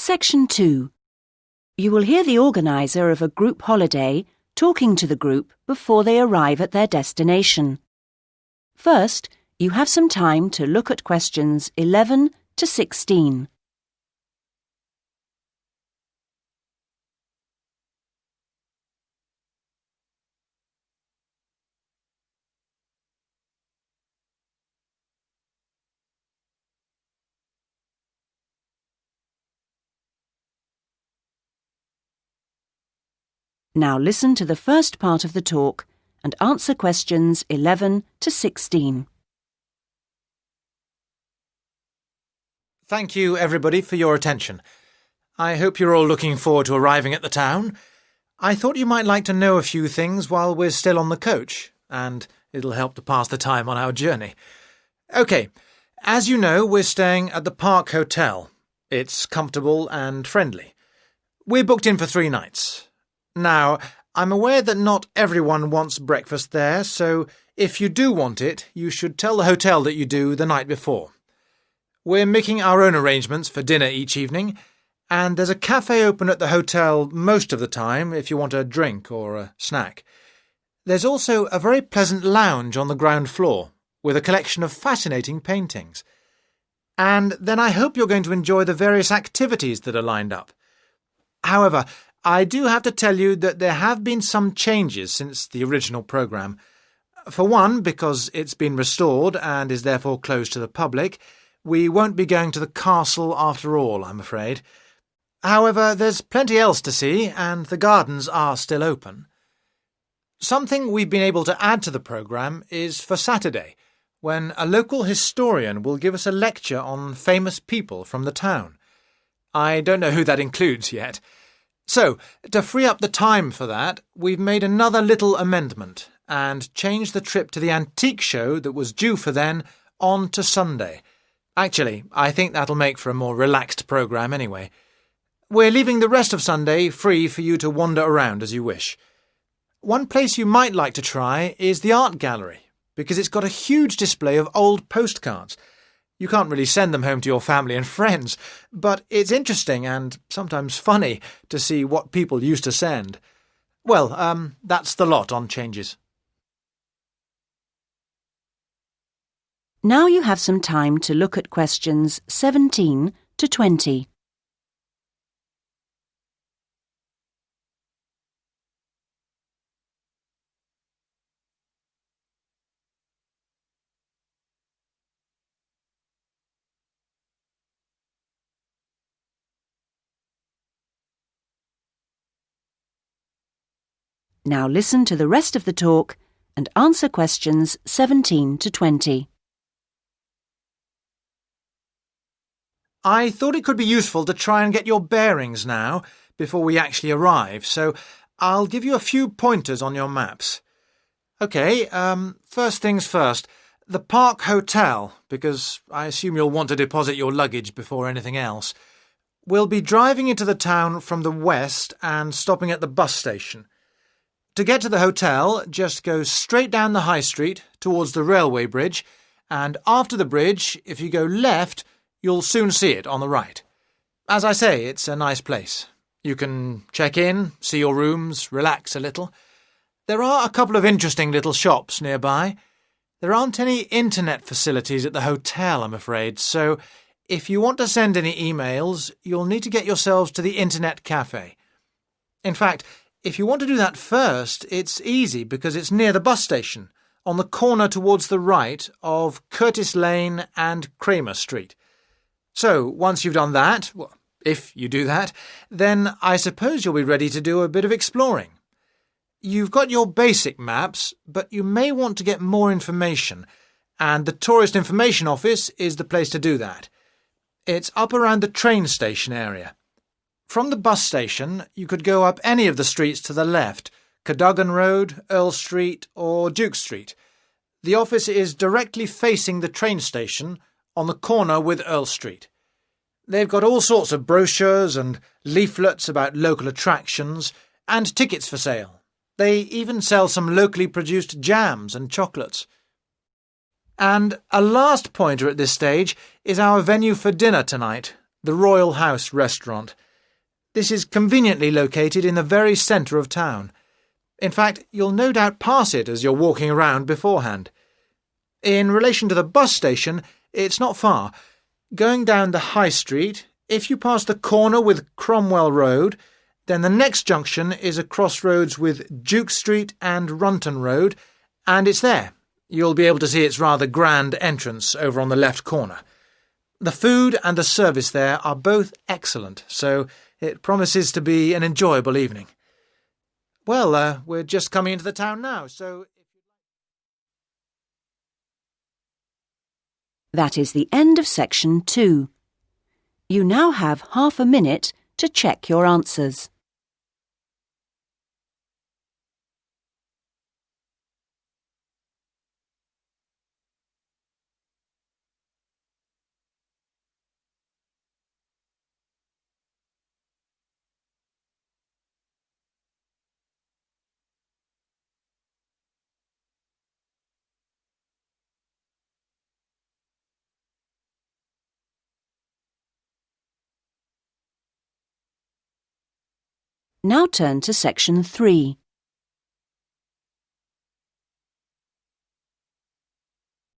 Section 2. You will hear the organiser of a group holiday talking to the group before they arrive at their destination. First, you have some time to look at questions 11 to 16. Now listen to the first part of the talk and answer questions 11 to 16. Thank you, everybody, for your attention. I hope you're all looking forward to arriving at the town. I thought you might like to know a few things while we're still on the coach, and it'll help to pass the time on our journey. OK, as you know, we're staying at the Park Hotel. It's comfortable and friendly. We're booked in for 3 nights. Now, I'm aware that not everyone wants breakfast there, so if you do want it, you should tell the hotel that you do the night before. We're making our own arrangements for dinner each evening, and there's a cafe open at the hotel most of the time if you want a drink or a snack. There's also a very pleasant lounge on the ground floor with a collection of fascinating paintings. And then I hope you're going to enjoy the various activities that are lined up. However, I do have to tell you that there have been some changes since the original programme. For one, because it's been restored and is therefore closed to the public, we won't be going to the castle after all, I'm afraid. However, there's plenty else to see, and the gardens are still open. Something we've been able to add to the programme is for Saturday, when a local historian will give us a lecture on famous people from the town. I don't know who that includes yet. So, to free up the time for that, we've made another little amendment and changed the trip to the antique show that was due for then on to Sunday. Actually, I think that'll make for a more relaxed programme anyway. We're leaving the rest of Sunday free for you to wander around as you wish. One place you might like to try is the art gallery, because it's got a huge display of old postcards. You can't really send them home to your family and friends, but it's interesting and sometimes funny to see what people used to send. Well, that's the lot on changes. Now you have some time to look at questions 17 to 20. Now listen to the rest of the talk and answer questions 17 to 20. I thought it could be useful to try and get your bearings now, before we actually arrive, so I'll give you a few pointers on your maps. OK, first things first, the Park Hotel, because I assume you'll want to deposit your luggage before anything else. We'll be driving into the town from the west and stopping at the bus station. To get to the hotel, just go straight down the high street towards the railway bridge, and after the bridge, if you go left, you'll soon see it on the right. As I say, it's a nice place. You can check in, see your rooms, relax a little. There are a couple of interesting little shops nearby. There aren't any internet facilities at the hotel, I'm afraid, so if you want to send any emails, you'll need to get yourselves to the internet cafe. In fact, if you want to do that first, it's easy because it's near the bus station, on the corner towards the right of Curtis Lane and Kramer Street. So, once you've done that, well, if you do that, then I suppose you'll be ready to do a bit of exploring. You've got your basic maps, but you may want to get more information, and the Tourist Information Office is the place to do that. It's up around the train station area. From the bus station, you could go up any of the streets to the left, Cadogan Road, Earl Street or Duke Street. The office is directly facing the train station on the corner with Earl Street. They've got all sorts of brochures and leaflets about local attractions and tickets for sale. They even sell some locally produced jams and chocolates. And a last pointer at this stage is our venue for dinner tonight, the Royal House restaurant. This is conveniently located in the very centre of town. In fact, you'll no doubt pass it as you're walking around beforehand. In relation to the bus station, it's not far. Going down the High Street, if you pass the corner with Cromwell Road, then the next junction is a crossroads with Duke Street and Runton Road, and it's there. You'll be able to see its rather grand entrance over on the left corner. The food and the service there are both excellent, so it promises to be an enjoyable evening. Well, we're just coming into the town now, so... That is the end of section 2. You now have half a minute to check your answers. Now turn to section 3.